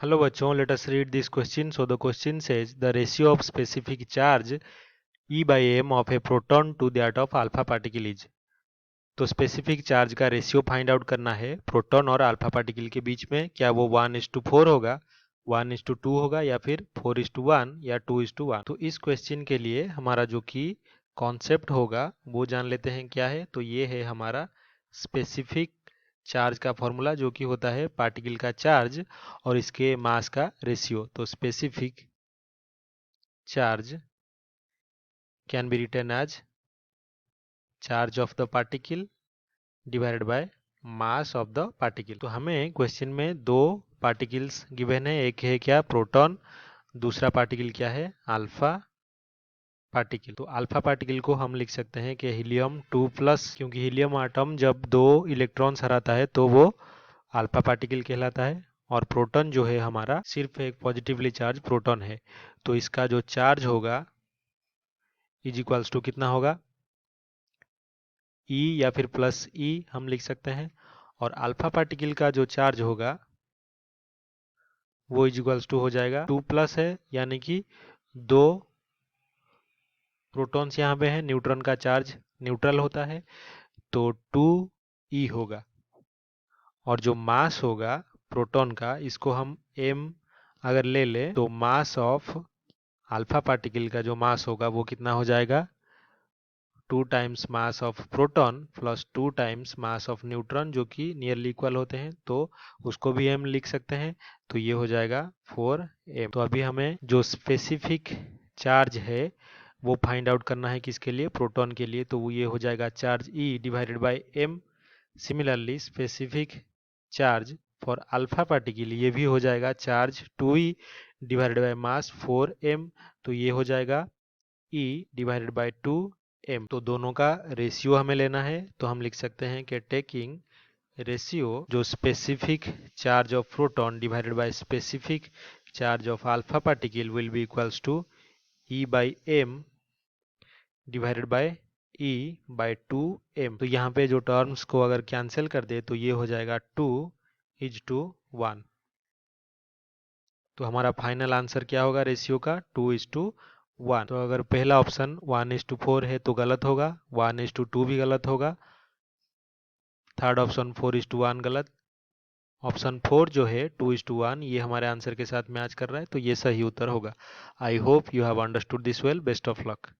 Hello बच्चों, let us read this question. So the question says the ratio of specific charge E by m of a proton to that of alpha particle is. तो specific charge का ratio find out करना है proton और alpha particle के बीच में। क्या वो 1:4 होगा, 1:2 होगा, या फिर 4:1 या 2:1। तो इस क्वेश्चन के लिए हमारा जो कि कॉन्सेप्ट होगा वो जान लेते हैं क्या है। तो ये है हमारा स्पेसिफिक चार्ज का फॉर्मूला, जो कि होता है पार्टिकल का चार्ज और इसके मास का रेशियो। तो specific charge can be written as charge of the particle divided by mass of the particle. तो हमें क्वेश्चन में दो पार्टिकल्स गिवन है, एक है क्या प्रोटॉन, दूसरा पार्टिकल क्या है अल्फा पार्टिकल। तो अल्फा पार्टिकल को हम लिख सकते हैं कि हीलियम 2+, क्योंकि हीलियम आटम जब दो इलेक्ट्रॉन्स हराता है तो वो अल्फा पार्टिकल कहलाता है। और प्रोटॉन जो है हमारा सिर्फ एक पॉजिटिवली चार्ज प्रोटॉन है, तो इसका जो चार्ज होगा इज इक्वल्स टू कितना होगा, ई या फिर प्लस ई हम लिख सकते हैं। और अल्फा पार्टिकल का जो चार्ज होगा वो इज इक्वल्स टू हो जाएगा 2+ है, यानी कि दो प्रोटॉन्स यहाँ पे है, न्यूट्रॉन का चार्ज न्यूट्रल होता है तो 2e होगा। और जो मास होगा प्रोटॉन का, इसको हम m अगर ले ले तो मास ऑफ अल्फा पार्टिकल का जो मास होगा वो कितना हो जाएगा, 2 times mass of proton plus 2 times mass of neutron, जो कि नियरली इक्वल होते हैं, तो उसको भी हम लिख सकते हैं। तो ये हो जाएगा 4m। तो अभी हमें जो स्पेसिफिक चार्ज है वो फाइंड आउट करना है, किसके लिए, प्रोटॉन के लिए। तो वो ये हो जाएगा charge E divided by m। Similarly specific charge for alpha particle ये भी हो जाएगा charge 2e divided by mass 4m। तो ये हो जाएगा E डिवाइडेड बाय 2m। तो दोनों का रेशियो हमें लेना है, तो हम लिख सकते हैं कि टेकिंग रेशियो जो specific charge of proton divided by specific charge of alpha particle will be equals to E by m divided by E by 2m। तो यहाँ पे जो टर्म्स को अगर कैंसिल कर दे तो ये हो जाएगा 2:1। तो हमारा फाइनल आंसर क्या होगा रेशियो का, 2:1। तो अगर पहला ऑप्शन 1:4 है तो गलत होगा, 1:2 भी गलत होगा, थर्ड ऑप्शन 4:1 गलत, ऑप्शन 4 जो है 2:1 ये हमारे आंसर के साथ मैच कर रहा है, तो ये सही उत्तर होगा। I hope you have understood this well. Best of luck.